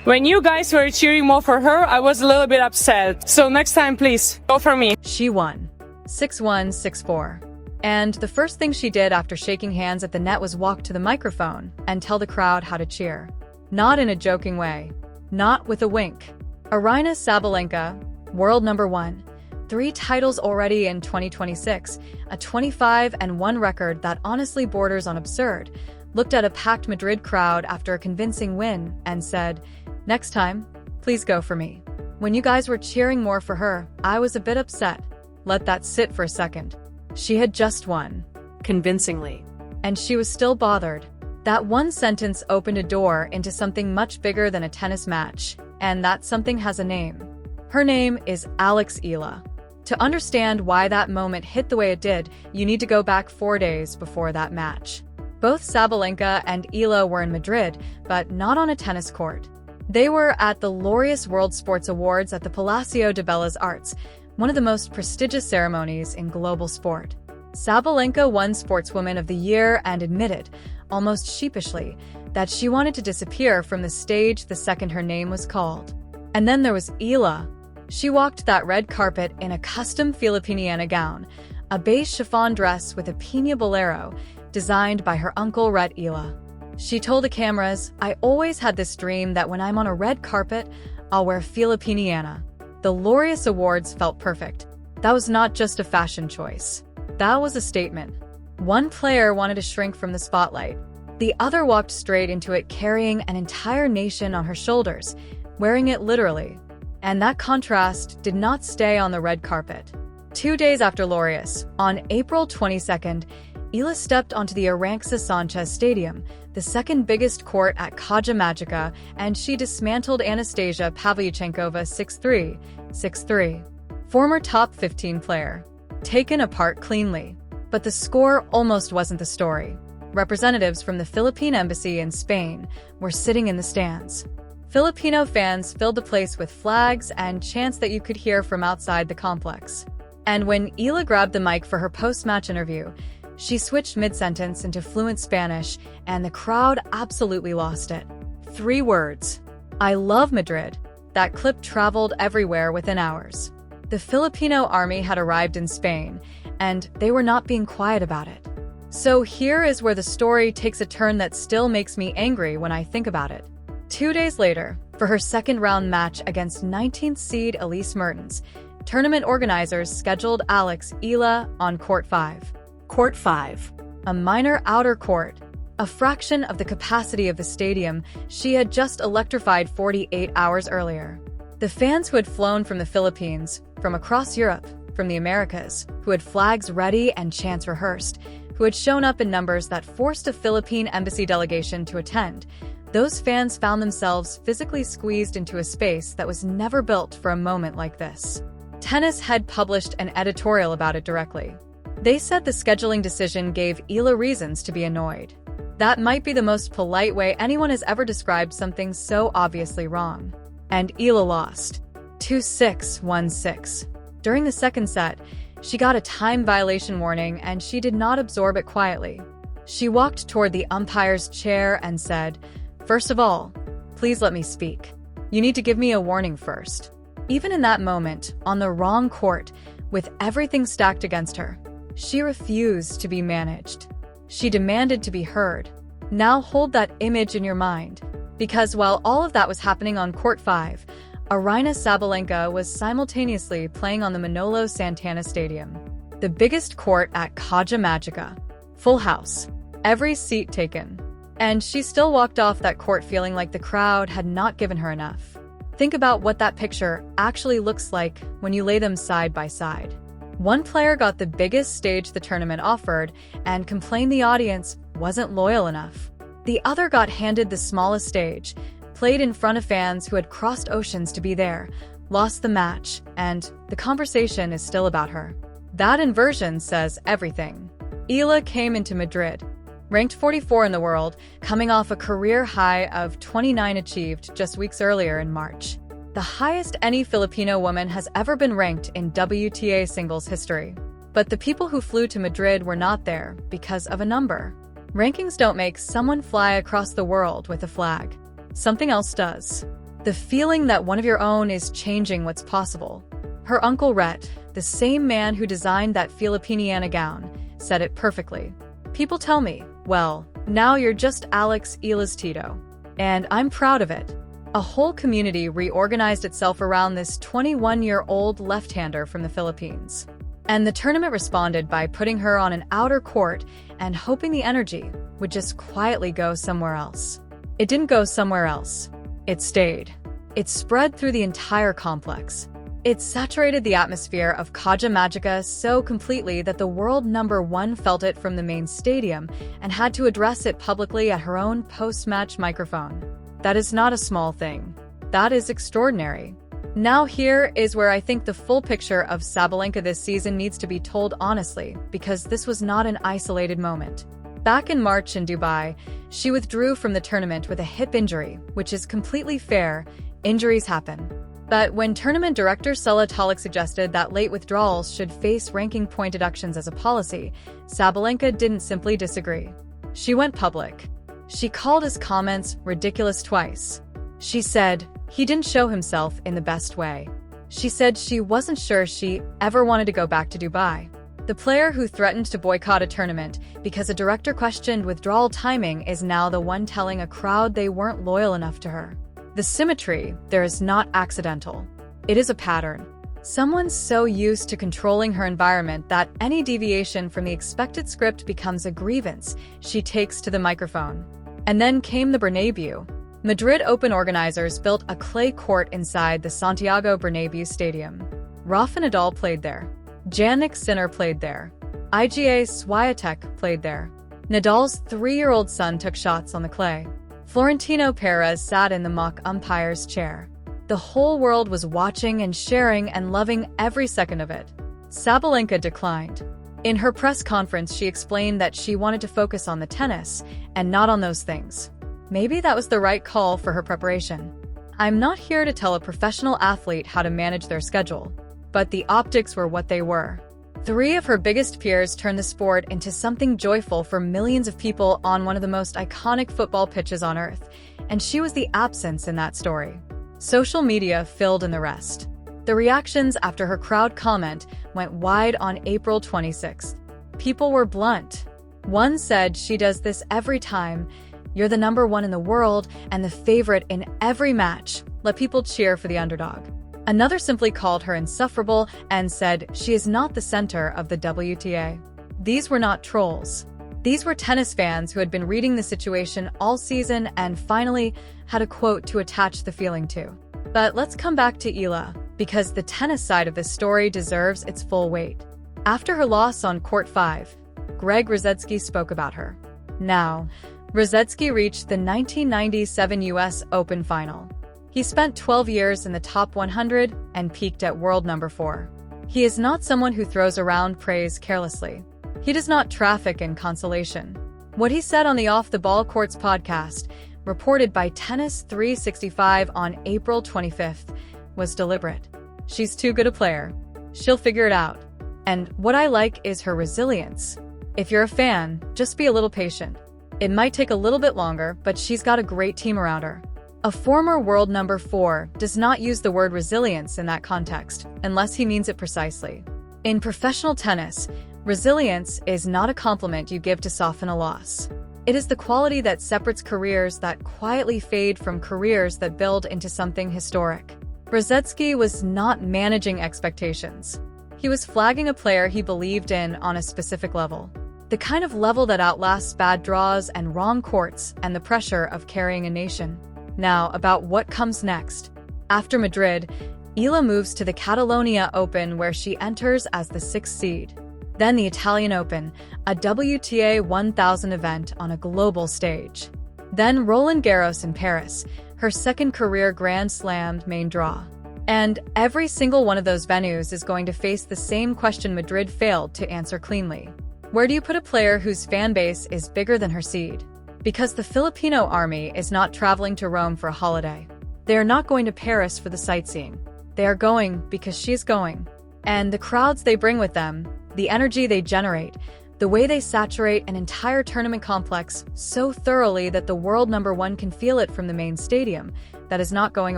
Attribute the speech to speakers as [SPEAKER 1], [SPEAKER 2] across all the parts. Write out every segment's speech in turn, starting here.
[SPEAKER 1] When you guys were cheering more for her, I was a little bit upset. So next time, please, go for me.
[SPEAKER 2] She won. 6-1, 6-4. And the first thing she did after shaking hands at the net was walk to the microphone and tell the crowd how to cheer. Not in a joking way. Not with a wink. Aryna Sabalenka, world number 1. 3 titles already in 2026, a 25-1 record that honestly borders on absurd, looked at a packed Madrid crowd after a convincing win and said, "Next time, please go for me." When you guys were cheering more for her, I was a bit upset. Let that sit for a second. She had just won.
[SPEAKER 3] Convincingly.
[SPEAKER 2] And she was still bothered. That one sentence opened a door into something much bigger than a tennis match, and that something has a name. Her name is Alex Ila. To understand why that moment hit the way it did, you need to go back 4 days before that match. Both Sabalenka and Ila were in Madrid, but not on a tennis court. They were at the Laureus World Sports Awards at the Palacio de Bellas Arts, one of the most prestigious ceremonies in global sport. Sabalenka won Sportswoman of the Year and admitted, almost sheepishly, that she wanted to disappear from the stage the second her name was called. And then there was Ila. She walked that red carpet in a custom Filipiniana gown, a beige chiffon dress with a piña bolero, designed by her uncle Rhett Ila. She told the cameras, "I always had this dream that when I'm on a red carpet, I'll wear Filipiniana." The Laureus Awards felt perfect. That was not just a fashion choice. That was a statement. One player wanted to shrink from the spotlight. The other walked straight into it carrying an entire nation on her shoulders, wearing it literally. And that contrast did not stay on the red carpet. 2 days after Laureus, on April 22nd, Ila stepped onto the Aryna Sabalenka Stadium, the second biggest court at Kaja Magica, and she dismantled Anastasia Pavlyuchenkova 6-3, 6-3. Former top 15 player. Taken apart cleanly. But the score almost wasn't the story. Representatives from the Philippine embassy in Spain were sitting in the stands. Filipino fans filled the place with flags and chants that you could hear from outside the complex. And when Ila grabbed the mic for her post-match interview, she switched mid-sentence into fluent Spanish, and the crowd absolutely lost it. 3 words. "I love Madrid." That clip traveled everywhere within hours. The Filipino army had arrived in Spain, and they were not being quiet about it. So here is where the story takes a turn that still makes me angry when I think about it. 2 days later, for her second-round match against 19th seed Elise Mertens, tournament organizers scheduled Alex Ila on Court 5.
[SPEAKER 3] Court 5.
[SPEAKER 2] A minor outer court, a fraction of the capacity of the stadium she had just electrified 48 hours earlier. The fans who had flown from the Philippines, from across Europe, from the Americas, who had flags ready and chants rehearsed, who had shown up in numbers that forced a Philippine embassy delegation to attend, those fans found themselves physically squeezed into a space that was never built for a moment like this. Tennis had published an editorial about it directly. They said the scheduling decision gave Ila reasons to be annoyed. That might be the most polite way anyone has ever described something so obviously wrong. And Ila lost. 2-6, 1-6. During the second set, she got a time violation warning and she did not absorb it quietly. She walked toward the umpire's chair and said, "First of all, please let me speak. You need to give me a warning first." Even in that moment, on the wrong court, with everything stacked against her, she refused to be managed. She demanded to be heard. Now hold that image in your mind, because while all of that was happening on Court 5, Aryna Sabalenka was simultaneously playing on the Manolo Santana Stadium, the biggest court at Kaja Magica. Full house. Every seat taken. And she still walked off that court feeling like the crowd had not given her enough. Think about what that picture actually looks like when you lay them side by side. One player got the biggest stage the tournament offered and complained the audience wasn't loyal enough. The other got handed the smallest stage, played in front of fans who had crossed oceans to be there, lost the match, and the conversation is still about her. That inversion says everything. Ila came into Madrid, ranked 44 in the world, coming off a career high of 29 achieved just weeks earlier in March. The highest any Filipino woman has ever been ranked in WTA singles history. But the people who flew to Madrid were not there because of a number. Rankings don't make someone fly across the world with a flag. Something else does. The feeling that one of your own is changing what's possible. Her uncle Rhett, the same man who designed that Filipiniana gown, said it perfectly. People tell me, well, now you're just Alex Ila's Tito. And I'm proud of it. A whole community reorganized itself around this 21-year-old left-hander from the Philippines. And the tournament responded by putting her on an outer court and hoping the energy would just quietly go somewhere else. It didn't go somewhere else. It stayed. It spread through the entire complex. It saturated the atmosphere of Kaja Magica so completely that the world number one felt it from the main stadium and had to address it publicly at her own post-match microphone. That is not a small thing. That is extraordinary. Now here is where I think the full picture of Sabalenka this season needs to be told honestly, because this was not an isolated moment. Back in March in Dubai, she withdrew from the tournament with a hip injury, which is completely fair. Injuries happen. But when tournament director Sela Talik suggested that late withdrawals should face ranking point deductions as a policy, Sabalenka didn't simply disagree. She went public. She called his comments ridiculous twice. She said he didn't show himself in the best way. She said she wasn't sure she ever wanted to go back to Dubai. The player who threatened to boycott a tournament because a director questioned withdrawal timing is now the one telling a crowd they weren't loyal enough to her. The symmetry there is not accidental. It is a pattern. Someone's so used to controlling her environment that any deviation from the expected script becomes a grievance she takes to the microphone. And then came the Bernabeu. Madrid Open organizers built a clay court inside the Santiago Bernabeu Stadium. Rafa Nadal played there. Jannik Sinner played there. Iga Swiatek played there. Nadal's 3-year-old son took shots on the clay. Florentino Perez sat in the mock umpire's chair. The whole world was watching and sharing and loving every second of it. Sabalenka declined. In her press conference, she explained that she wanted to focus on the tennis and not on those things. Maybe that was the right call for her preparation. I'm not here to tell a professional athlete how to manage their schedule, but the optics were what they were. 3 of her biggest peers turned the sport into something joyful for millions of people on one of the most iconic football pitches on earth, and she was the absence in that story. Social media filled in the rest. The reactions after her crowd comment went wide on April 26th. People were blunt. One said, "She does this every time. You're the number one in the world and the favorite in every match. Let people cheer for the underdog." Another simply called her insufferable and said she is not the center of the WTA. These were not trolls. These were tennis fans who had been reading the situation all season and finally had a quote to attach the feeling to. But let's come back to Ila, because the tennis side of this story deserves its full weight. After her loss on Court 5, Greg Rusedski spoke about her. Now, Rusedski reached the 1997 US Open final. He spent 12 years in the top 100 and peaked at world number 4. He is not someone who throws around praise carelessly. He does not traffic in consolation. What he said on the Off the Ball Courts podcast, reported by Tennis 365 on April 25th, was deliberate. She's too good a player. She'll figure it out. And what I like is her resilience. If you're a fan, just be a little patient. It might take a little bit longer, but she's got a great team around her. A former world number 4 does not use the word resilience in that context, unless he means it precisely. In professional tennis, resilience is not a compliment you give to soften a loss. It is the quality that separates careers that quietly fade from careers that build into something historic. Rusedski was not managing expectations. He was flagging a player he believed in on a specific level. The kind of level that outlasts bad draws and wrong courts and the pressure of carrying a nation. Now, about what comes next. After Madrid, Ila moves to the Catalonia Open, where she enters as the 6th seed. Then the Italian Open, a WTA 1000 event on a global stage. Then Roland Garros in Paris, her second career Grand Slam main draw. And every single one of those venues is going to face the same question Madrid failed to answer cleanly. Where do you put a player whose fan base is bigger than her seed? Because the Filipino army is not traveling to Rome for a holiday. They are not going to Paris for the sightseeing. They are going because she's going. And the crowds they bring with them, the energy they generate, The way they saturate an entire tournament complex so thoroughly that the world number one can feel it from the main stadium, that is not going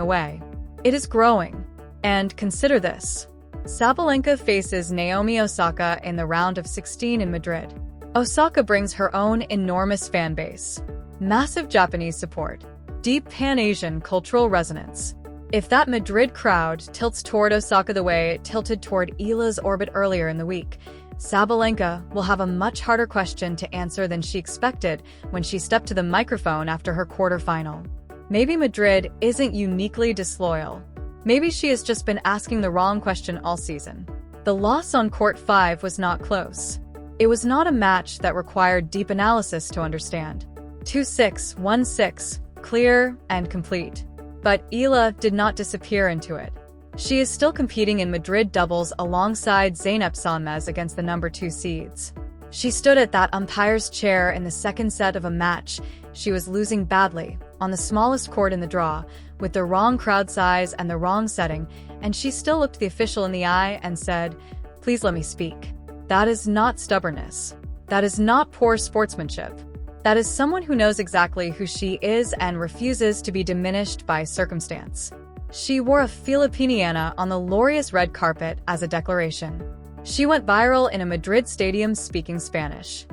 [SPEAKER 2] away. It is growing. And consider this. Sabalenka faces Naomi Osaka in the round of 16 in Madrid. Osaka brings her own enormous fan base, massive Japanese support, deep Pan-Asian cultural resonance. If that Madrid crowd tilts toward Osaka the way it tilted toward Ila's orbit earlier in the week, Sabalenka will have a much harder question to answer than she expected when she stepped to the microphone after her quarterfinal. Maybe Madrid isn't uniquely disloyal. Maybe she has just been asking the wrong question all season. The loss on Court 5 was not close. It was not a match that required deep analysis to understand. 2-6, 1-6, clear and complete. But Ila did not disappear into it. She is still competing in Madrid doubles alongside Zeynep Sanmez against the number 2 seeds. She stood at that umpire's chair in the second set of a match she was losing badly, on the smallest court in the draw, with the wrong crowd size and the wrong setting, and she still looked the official in the eye and said, "Please let me speak." That is not stubbornness. That is not poor sportsmanship. That is someone who knows exactly who she is and refuses to be diminished by circumstance. She wore a Filipiniana on the glorious red carpet as a declaration. She went viral in a Madrid stadium speaking Spanish.